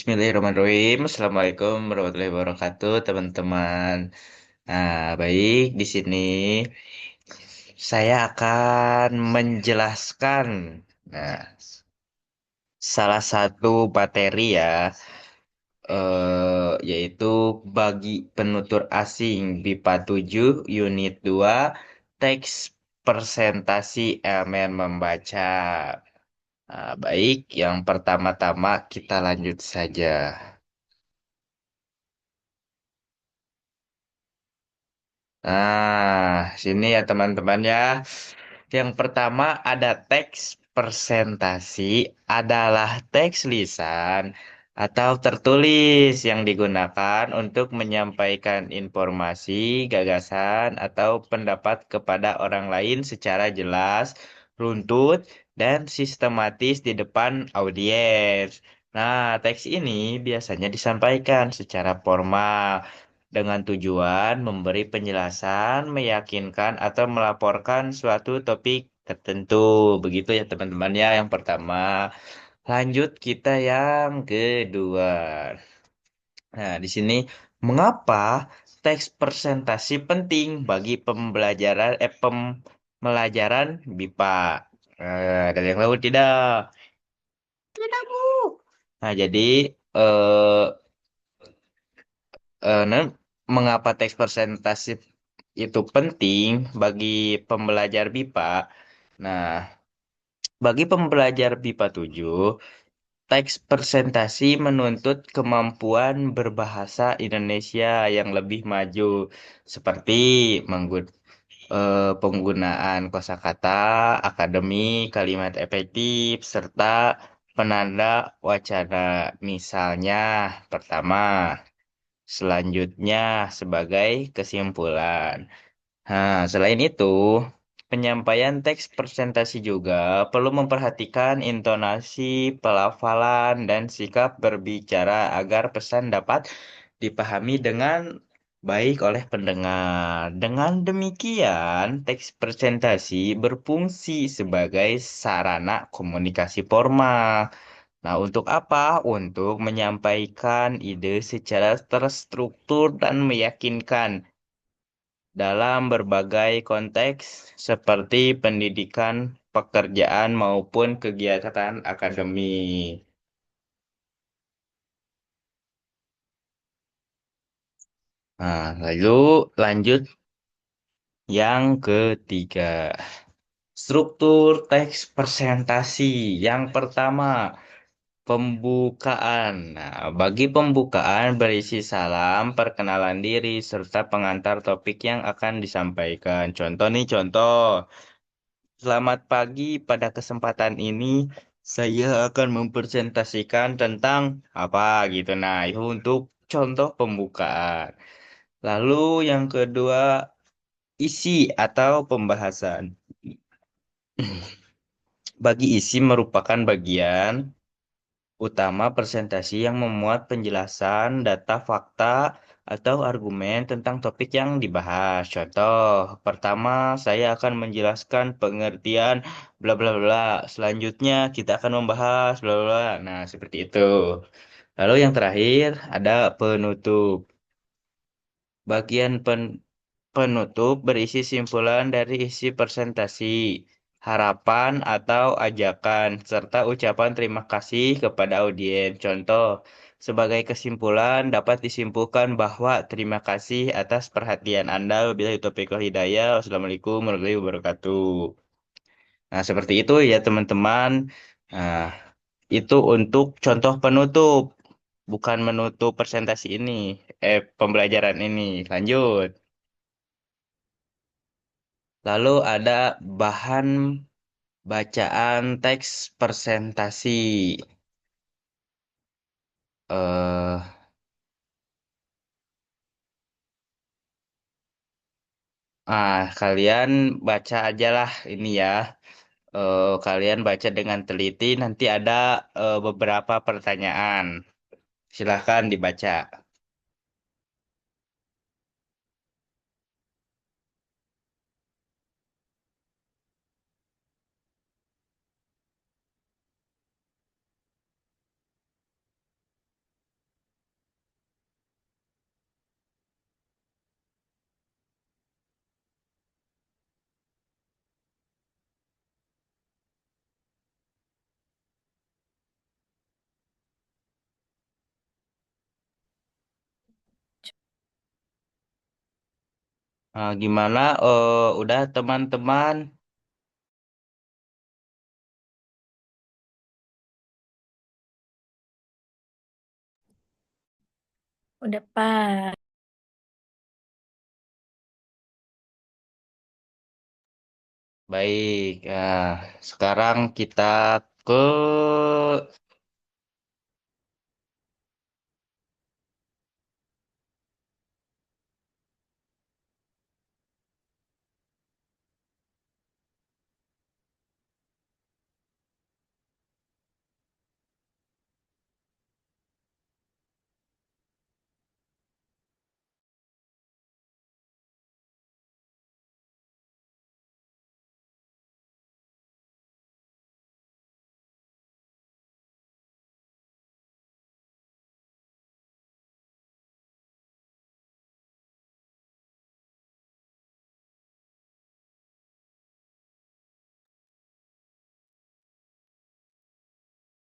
Bismillahirrahmanirrahim. Assalamualaikum warahmatullahi wabarakatuh, teman-teman. Nah, baik di sini saya akan menjelaskan, nah, salah satu materi ya, yaitu bagi penutur asing BIPA 7 Unit 2 teks presentasi elemen membaca. Nah, baik, yang pertama-tama kita lanjut saja. Nah, sini ya teman-teman ya. Yang pertama ada teks presentasi adalah teks lisan atau tertulis yang digunakan untuk menyampaikan informasi, gagasan, atau pendapat kepada orang lain secara jelas, runtut, dan sistematis di depan audiens. Nah, teks ini biasanya disampaikan secara formal dengan tujuan memberi penjelasan, meyakinkan, atau melaporkan suatu topik tertentu. Begitu ya teman-teman ya yang pertama. Lanjut kita yang kedua. Nah, di sini mengapa teks presentasi penting bagi pembelajaran BIPA? Ada yang tahu tidak? Tidak, Bu. Nah, jadi eh, nah, mengapa teks presentasi itu penting bagi pembelajar BIPA? Nah, bagi pembelajar BIPA 7, teks presentasi menuntut kemampuan berbahasa Indonesia yang lebih maju, seperti penggunaan kosakata, akademi, kalimat efektif, serta penanda wacana. Misalnya, pertama. Selanjutnya, sebagai kesimpulan. Nah, selain itu, penyampaian teks presentasi juga perlu memperhatikan intonasi, pelafalan, dan sikap berbicara agar pesan dapat dipahami dengan baik oleh pendengar. Dengan demikian, teks presentasi berfungsi sebagai sarana komunikasi formal. Nah, untuk apa? Untuk menyampaikan ide secara terstruktur dan meyakinkan dalam berbagai konteks seperti pendidikan, pekerjaan, maupun kegiatan akademi. Nah, lalu lanjut yang ketiga. Struktur teks presentasi. Yang pertama, pembukaan. Nah, bagi pembukaan berisi salam, perkenalan diri, serta pengantar topik yang akan disampaikan. Contoh nih, contoh. Selamat pagi, pada kesempatan ini saya akan mempresentasikan tentang apa gitu. Nah, itu untuk contoh pembukaan. Lalu yang kedua, isi atau pembahasan. Bagi isi merupakan bagian utama presentasi yang memuat penjelasan, data, fakta, atau argumen tentang topik yang dibahas. Contoh, pertama saya akan menjelaskan pengertian bla bla bla. Selanjutnya kita akan membahas bla bla bla. Nah, seperti itu. Lalu yang terakhir ada penutup. Bagian penutup berisi simpulan dari isi presentasi, harapan atau ajakan, serta ucapan terima kasih kepada audiens. Contoh, sebagai kesimpulan dapat disimpulkan bahwa terima kasih atas perhatian Anda. Wabillahi taufiq wal hidayah. Wassalamualaikum warahmatullahi wabarakatuh. Nah, seperti itu ya teman-teman. Nah, itu untuk contoh penutup, bukan menutup presentasi ini, pembelajaran ini. Lanjut. Lalu ada bahan bacaan teks presentasi. eh Kalian baca aja lah ini ya. Kalian baca dengan teliti. Nanti ada beberapa pertanyaan. Silahkan dibaca. Gimana? Udah teman-teman? Udah, Pak. Baik. Sekarang kita ke.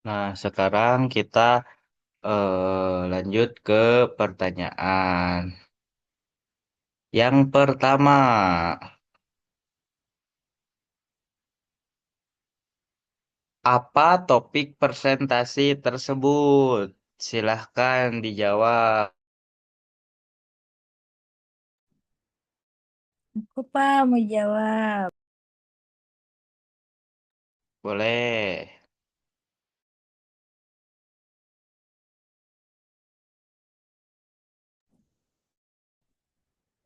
Nah, sekarang kita lanjut ke pertanyaan. Yang pertama, apa topik presentasi tersebut? Silahkan dijawab. Aku, Pak, mau jawab. Boleh.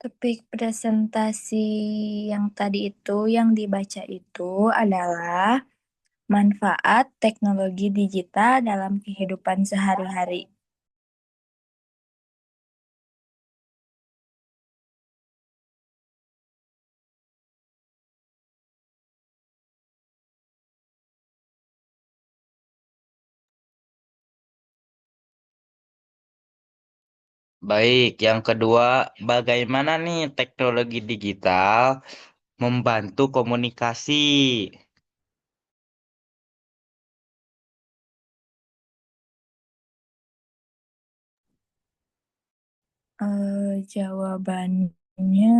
Topik presentasi yang tadi itu, yang dibaca itu adalah manfaat teknologi digital dalam kehidupan sehari-hari. Baik, yang kedua, bagaimana nih teknologi digital membantu komunikasi? Jawabannya,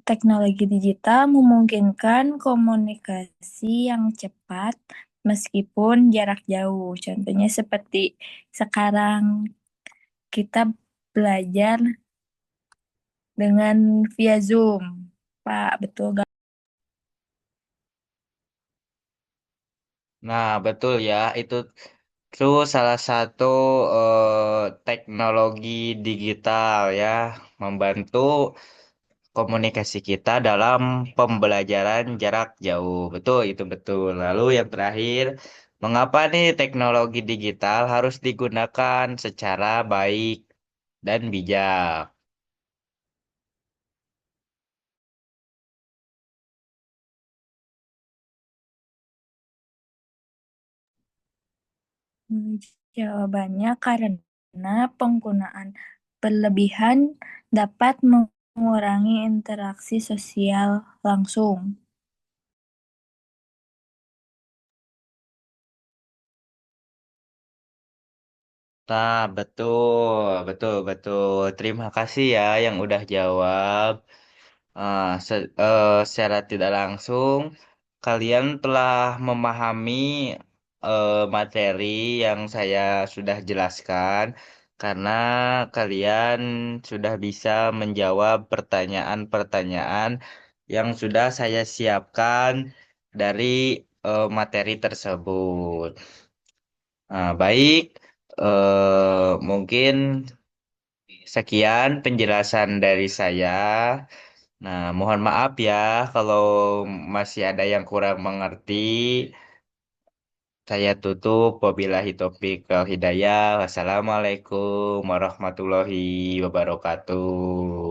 teknologi digital memungkinkan komunikasi yang cepat meskipun jarak jauh. Contohnya seperti sekarang kita belajar dengan via Zoom. Pak, betul gak? Nah, betul ya, itu salah satu teknologi digital ya, membantu komunikasi kita dalam pembelajaran jarak jauh. Betul, itu betul. Lalu yang terakhir, mengapa nih teknologi digital harus digunakan secara baik dan bijak? Hmm, Jawabannya karena penggunaan berlebihan dapat mengurangi interaksi sosial langsung. Nah, betul, betul, betul. Terima kasih ya yang udah jawab. Secara tidak langsung, kalian telah memahami materi yang saya sudah jelaskan karena kalian sudah bisa menjawab pertanyaan-pertanyaan yang sudah saya siapkan dari materi tersebut. Baik, mungkin sekian penjelasan dari saya. Nah, mohon maaf ya kalau masih ada yang kurang mengerti. Saya tutup. Wabillahi taufiq wal hidayah. Wassalamualaikum warahmatullahi wabarakatuh.